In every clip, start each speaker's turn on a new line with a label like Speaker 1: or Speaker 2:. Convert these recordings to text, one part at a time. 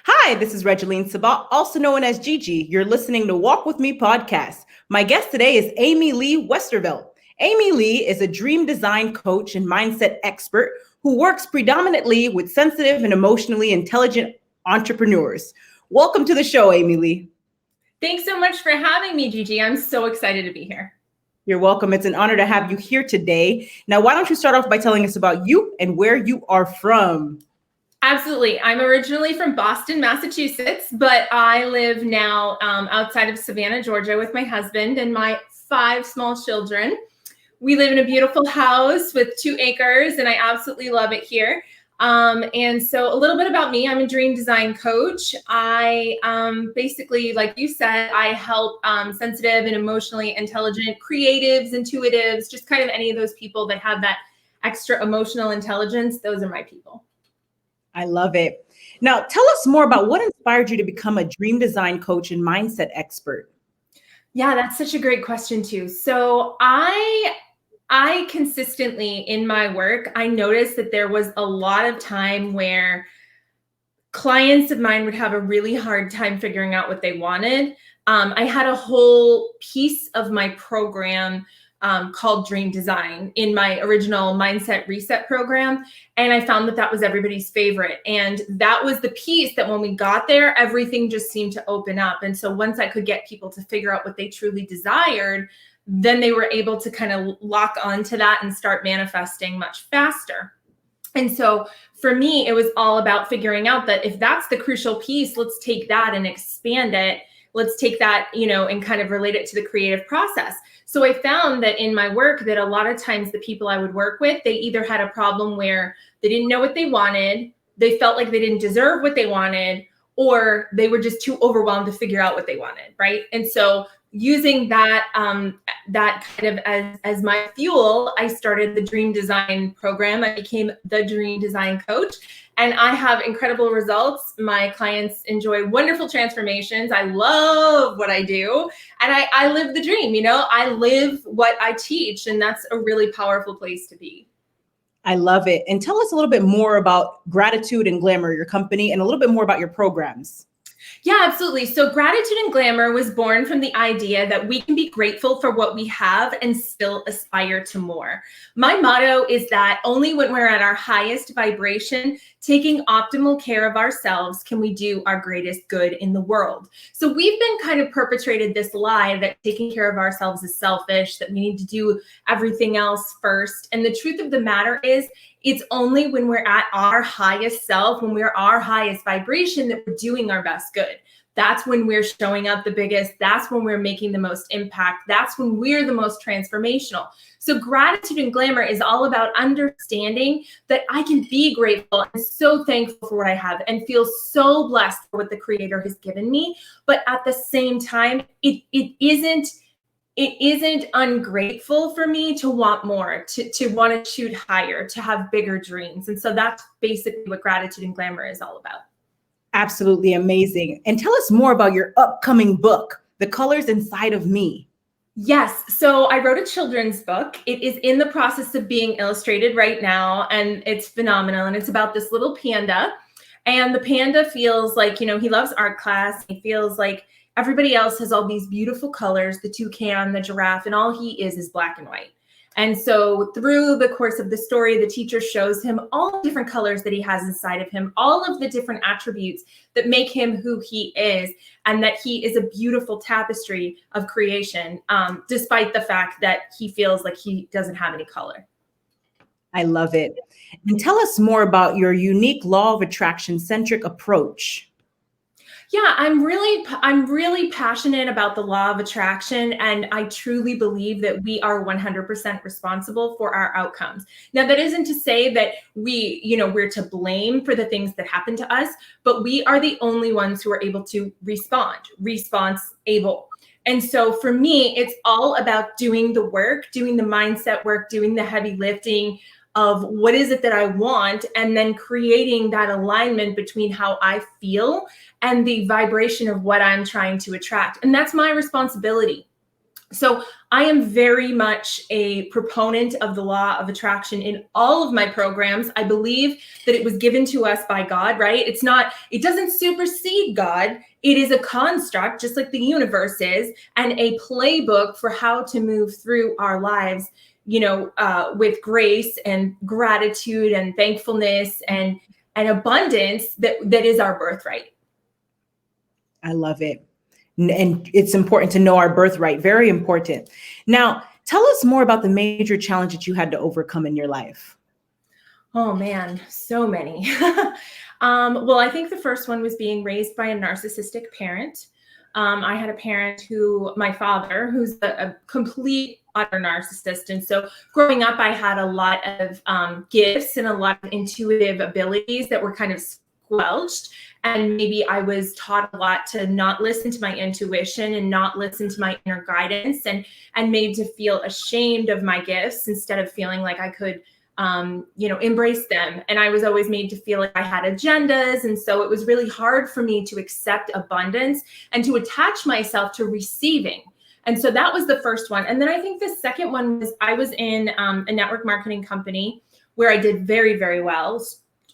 Speaker 1: Hi, this is Regeline Sabat, also known as Gigi. You're listening to Walk With Me podcast. My guest today is Lee Westervelt. Lee is a dream design coach and mindset expert who works predominantly with sensitive and emotionally intelligent entrepreneurs. Welcome to the show, Lee.
Speaker 2: Thanks so much for having me, Gigi. I'm so excited to be here.
Speaker 1: You're welcome. It's an honor to have you here today. Now, why don't you start off by telling us about you and where you are from?
Speaker 2: Absolutely. I'm originally from Boston, Massachusetts, but I live now outside of Savannah, Georgia with my husband and my 5 small children. We live in a beautiful house with 2 acres and I absolutely love it here. And so a little bit about me, I'm a dream design coach. I basically, like you said, I help sensitive and emotionally intelligent creatives, intuitives, just kind of any of those people that have that extra emotional intelligence. Those are my people.
Speaker 1: I love it. Now, tell us more about what inspired you to become a dream design coach and mindset expert.
Speaker 2: Yeah, that's such a great question too. So I consistently in my work, I noticed that there was a lot of time where clients of mine would have a really hard time figuring out what they wanted. I had a whole piece of my program called Dream Design in my original Mindset Reset program. And I found that that was everybody's favorite. And that was the piece that when we got there, everything just seemed to open up. And so once I could get people to figure out what they truly desired, then they were able to kind of lock onto that and start manifesting much faster. And so for me, it was all about figuring out that if that's the crucial piece, let's take that and expand it. Let's take that, and kind of relate it to the creative process. So I found that in my work that a lot of times the people I would work with, they either had a problem where they didn't know what they wanted, they felt like they didn't deserve what they wanted, or they were just too overwhelmed to figure out what they wanted, right? And so using that that kind of as my fuel, I started the Dream Design program. I became the Dream Design coach, and I have incredible results. My clients enjoy wonderful transformations. I love what I do, and I live the dream. I live what I teach, and that's a really powerful place to be.
Speaker 1: I love it. And tell us a little bit more about Gratitude and Glamour, your company, and a little bit more about your programs.
Speaker 2: Yeah, absolutely. So Gratitude and Glamour was born from the idea that we can be grateful for what we have and still aspire to more. My motto is that only when we're at our highest vibration, taking optimal care of ourselves, can we do our greatest good in the world. So we've been kind of perpetrated this lie that taking care of ourselves is selfish, that we need to do everything else first. And the truth of the matter is, it's only when we're at our highest self, when we're our highest vibration, that we're doing our best good. That's when we're showing up the biggest. That's when we're making the most impact. That's when we're the most transformational. So Gratitude and Glamour is all about understanding that I can be grateful and so thankful for what I have and feel so blessed for what the Creator has given me. But at the same time, it isn't ungrateful for me to want more, to want to shoot higher, to have bigger dreams. And so that's basically what Gratitude and Glamour is all about.
Speaker 1: Absolutely amazing. And tell us more about your upcoming book, The Colors Inside of Me.
Speaker 2: Yes. So I wrote a children's book. It is in the process of being illustrated right now, and it's phenomenal. And it's about this little panda. And the panda feels like, he loves art class. He feels like everybody else has all these beautiful colors, the toucan, the giraffe, and all he is black and white. And so through the course of the story, the teacher shows him all the different colors that he has inside of him, all of the different attributes that make him who he is, and that he is a beautiful tapestry of creation, despite the fact that he feels like he doesn't have any color.
Speaker 1: I love it. And tell us more about your unique law of attraction-centric approach.
Speaker 2: Yeah, I'm really passionate about the law of attraction, and I truly believe that we are 100% responsible for our outcomes. Now, that isn't to say that we're to blame for the things that happen to us, but we are the only ones who are able to response able. And so for me, it's all about doing the work, doing the mindset work, doing the heavy lifting of what is it that I want, and then creating that alignment between how I feel and the vibration of what I'm trying to attract. And that's my responsibility. So I am very much a proponent of the law of attraction in all of my programs. I believe that it was given to us by God, right? It doesn't supersede God. It is a construct, just like the universe is, and a playbook for how to move through our lives, with grace and gratitude and thankfulness and abundance that is our birthright.
Speaker 1: I love it. And it's important to know our birthright. Very important. Now, tell us more about the major challenge that you had to overcome in your life.
Speaker 2: Oh man, so many. Well, I think the first one was being raised by a narcissistic parent. I had a parent my father, who's a complete utter narcissist. And so growing up, I had a lot of gifts and a lot of intuitive abilities that were kind of squelched. And maybe I was taught a lot to not listen to my intuition and not listen to my inner guidance, and made to feel ashamed of my gifts instead of feeling like I could embrace them. And I was always made to feel like I had agendas. And so it was really hard for me to accept abundance and to attach myself to receiving. And so that was the first one. And then I think the second one was I was in a network marketing company where I did very, very well,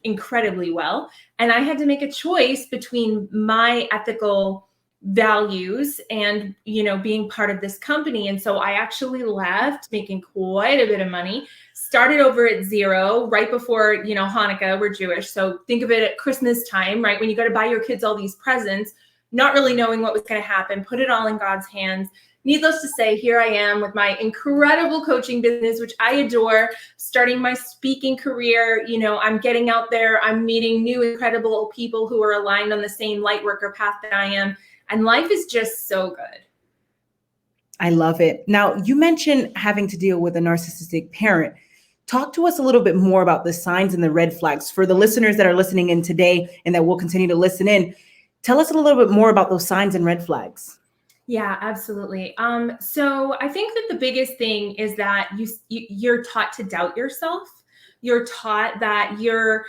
Speaker 2: incredibly well. And I had to make a choice between my ethical values and, being part of this company. And so I actually left making quite a bit of money, started over at zero right before, Hanukkah. We're Jewish. So think of it at Christmas time, right? When you got to buy your kids all these presents, not really knowing what was going to happen, put it all in God's hands. Needless to say, here I am with my incredible coaching business, which I adore, starting my speaking career. I'm getting out there. I'm meeting new incredible people who are aligned on the same light worker path that I am. And life is just so good.
Speaker 1: I love it. Now, you mentioned having to deal with a narcissistic parent. Talk to us a little bit more about the signs and the red flags for the listeners that are listening in today and that will continue to listen in. Tell us a little bit more about those signs and red flags.
Speaker 2: Yeah, absolutely. So I think that the biggest thing is that you're taught to doubt yourself. You're taught that your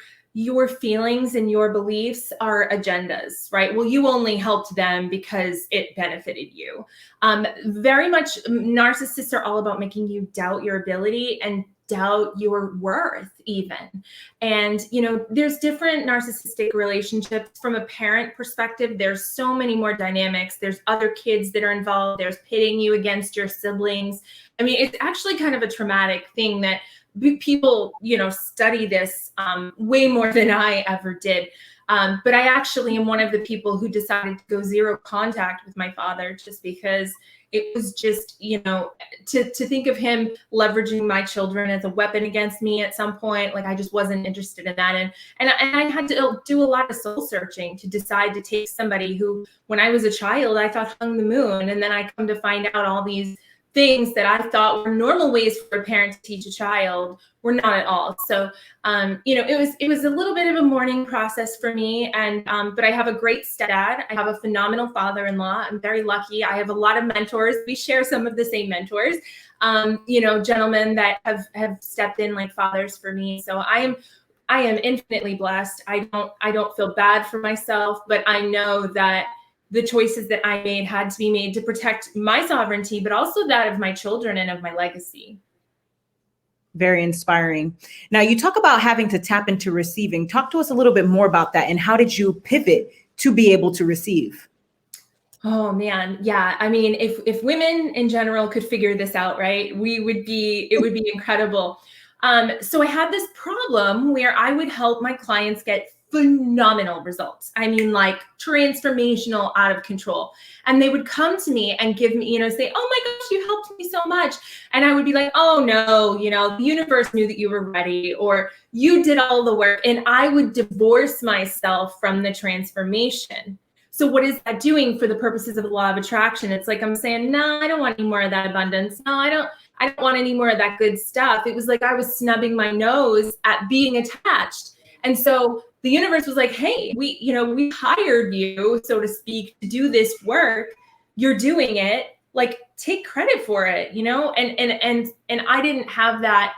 Speaker 2: feelings and your beliefs are agendas, right? Well, you only helped them because it benefited you. Very much narcissists are all about making you doubt your ability and doubt your worth even. And, there's different narcissistic relationships. From a parent perspective, there's so many more dynamics. There's other kids that are involved. There's pitting you against your siblings. I mean, it's actually kind of a traumatic thing that people, study this way more than I ever did. But I actually am one of the people who decided to go zero contact with my father just because it was just, to think of him leveraging my children as a weapon against me at some point, like I just wasn't interested in that. And I had to do a lot of soul searching to decide to take somebody who, when I was a child, I thought hung the moon. And then I come to find out all these things that I thought were normal ways for a parent to teach a child were not at all. So, it was a little bit of a mourning process for me. And, but I have a great stepdad. I have a phenomenal father-in-law. I'm very lucky. I have a lot of mentors. We share some of the same mentors, gentlemen that have stepped in like fathers for me. So I am infinitely blessed. I don't feel bad for myself, but I know that the choices that I made had to be made to protect my sovereignty, but also that of my children and of my legacy.
Speaker 1: Very inspiring. Now, you talk about having to tap into receiving. Talk to us a little bit more about that. And how did you pivot to be able to receive?
Speaker 2: Oh man. Yeah. I mean, if women in general could figure this out, right, it would be incredible. So I had this problem where I would help my clients get phenomenal results. I mean, like transformational, out of control. And they would come to me and give me, say, oh my gosh, you helped me so much. And I would be like, oh no, the universe knew that you were ready, or you did all the work. And I would divorce myself from the transformation. So what is that doing for the purposes of the law of attraction? It's like, I'm saying, no, I don't want any more of that abundance. No, I don't want any more of that good stuff. It was like I was snubbing my nose at being attached. And so the universe was like, hey, we hired you, so to speak, to do this work. You're doing it. Like, take credit for it, and I didn't have that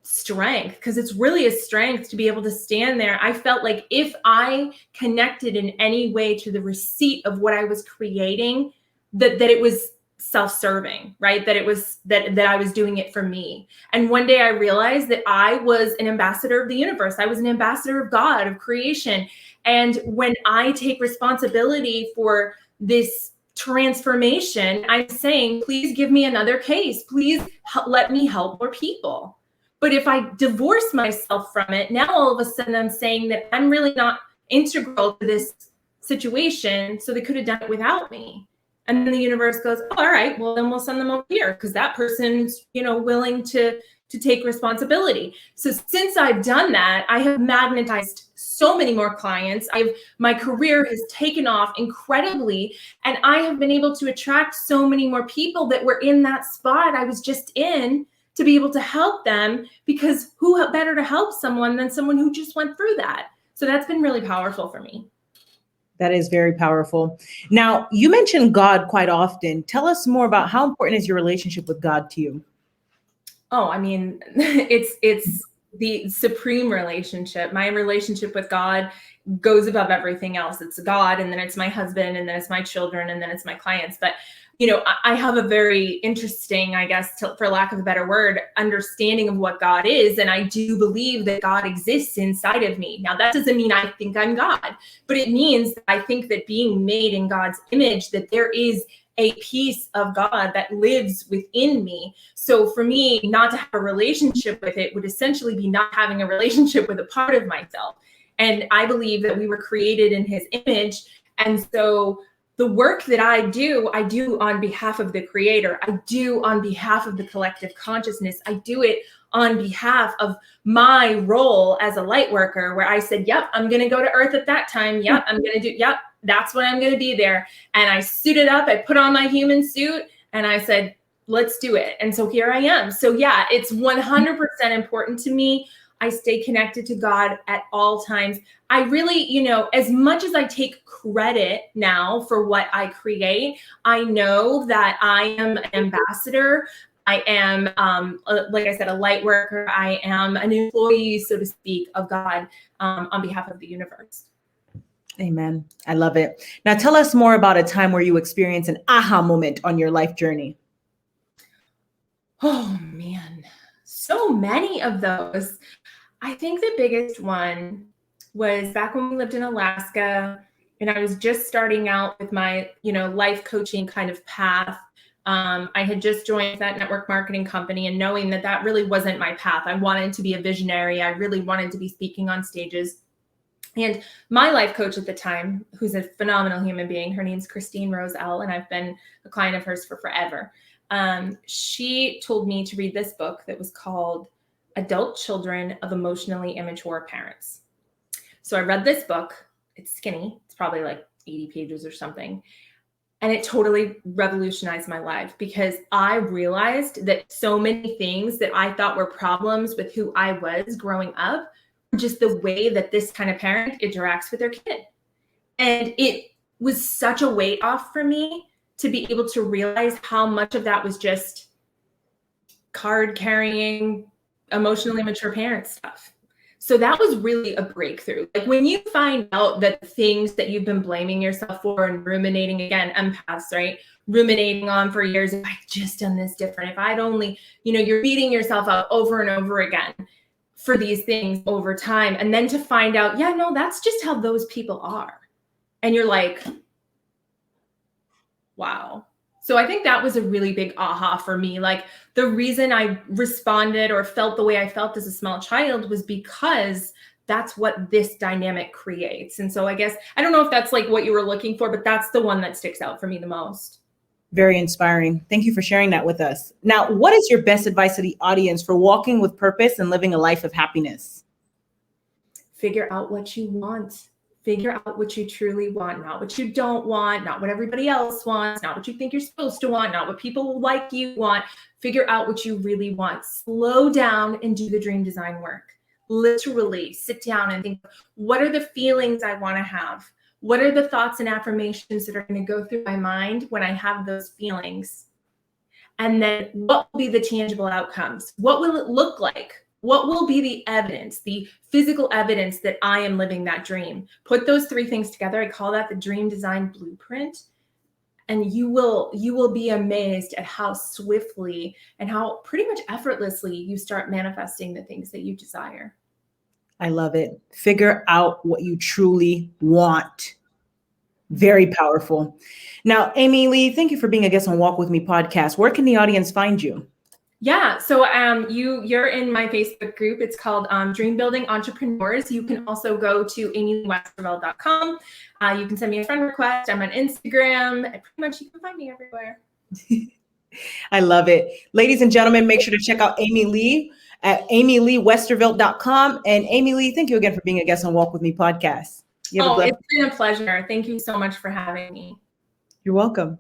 Speaker 2: strength, because it's really a strength to be able to stand there. I felt like if I connected in any way to the receipt of what I was creating, that it was self-serving, right? That it was that I was doing it for me. And one day I realized that I was an ambassador of the universe. I was an ambassador of God, of creation. And when I take responsibility for this transformation, I'm saying, please give me another case. Please let me help more people. But if I divorce myself from it, now all of a sudden I'm saying that I'm really not integral to this situation. So they could have done it without me. And then the universe goes, oh, all right, well, then we'll send them over here because that person's, willing to take responsibility. So since I've done that, I have magnetized so many more clients. My career has taken off incredibly, and I have been able to attract so many more people that were in that spot I was just in to be able to help them, because who better to help someone than someone who just went through that? So that's been really powerful for me.
Speaker 1: That is very powerful. Now, you mentioned God quite often. Tell us more about how important is your relationship with God to you?
Speaker 2: Oh, I mean, it's the supreme relationship. My relationship with God goes above everything else. It's God, and then it's my husband, and then it's my children, and then it's my clients. But I have a very interesting, I guess, for lack of a better word, understanding of what God is. And I do believe that God exists inside of me. Now, that doesn't mean I think I'm God, but it means that I think that being made in God's image, that there is a piece of God that lives within me. So for me, not to have a relationship with it would essentially be not having a relationship with a part of myself. And I believe that we were created in his image. And so the work that I do on behalf of the creator. I do on behalf of the collective consciousness. I do it on behalf of my role as a light worker, where I said, yep, I'm going to go to Earth at that time. Yep, I'm going to do, yep, that's when I'm going to be there. And I suited up, I put on my human suit, and I said, let's do it. And so here I am. So yeah, it's 100% important to me. I stay connected to God at all times. I really, as much as I take credit now for what I create, I know that I am an ambassador. I am, like I said, a light worker. I am an employee, so to speak, of God on behalf of the universe.
Speaker 1: Amen. I love it. Now tell us more about a time where you experienced an aha moment on your life journey.
Speaker 2: Oh, man. So many of those. I think the biggest one was back when we lived in Alaska, and I was just starting out with my, life coaching kind of path. I had just joined that network marketing company, and knowing that that really wasn't my path. I wanted to be a visionary. I really wanted to be speaking on stages. And my life coach at the time, who's a phenomenal human being, her name's Christine Roselle, and I've been a client of hers for forever. She told me to read this book that was called Adult Children of Emotionally Immature Parents. So I read this book. It's skinny. It's probably like 80 pages or something. And it totally revolutionized my life, because I realized that so many things that I thought were problems with who I was growing up were just the way that this kind of parent interacts with their kid. And it was such a weight off for me to be able to realize how much of that was just card carrying, emotionally mature parent stuff. So that was really a breakthrough. Like when you find out that the things that you've been blaming yourself for and ruminating, again, empaths, right? Ruminating on for years, if I'd just done this different, if I'd only, you're beating yourself up over and over again for these things over time. And then to find out, yeah, no, that's just how those people are. And you're like, wow. So I think that was a really big aha for me. Like the reason I responded or felt the way I felt as a small child was because that's what this dynamic creates. And so I guess, I don't know if that's like what you were looking for, but that's the one that sticks out for me the most.
Speaker 1: Very inspiring. Thank you for sharing that with us. Now, what is your best advice to the audience for walking with purpose and living a life of happiness?
Speaker 2: Figure out what you want. Figure out what you truly want, not what you don't want, not what everybody else wants, not what you think you're supposed to want, not what people like you want. Figure out what you really want. Slow down and do the dream design work. Literally sit down and think, what are the feelings I want to have? What are the thoughts and affirmations that are going to go through my mind when I have those feelings? And then what will be the tangible outcomes? What will it look like? What will be the evidence, the physical evidence that I am living that dream? Put those three things together. I call that the dream design blueprint. And you will be amazed at how swiftly and how pretty much effortlessly you start manifesting the things that you desire.
Speaker 1: I love it. Figure out what you truly want. Very powerful. Now, Amy Lee, thank you for being a guest on Walk With Me podcast. Where can the audience find you?
Speaker 2: Yeah, so you're in my Facebook group. It's called Dream Building Entrepreneurs. You can also go to amywestervelt.com. You can send me a friend request. I'm on Instagram. Pretty much you can find me everywhere.
Speaker 1: I love it. Ladies and gentlemen, make sure to check out Amy Lee at amywestervelt.com. And Amy Lee, thank you again for being a guest on Walk With Me podcast.
Speaker 2: It's been a pleasure. Thank you so much for having me.
Speaker 1: You're welcome.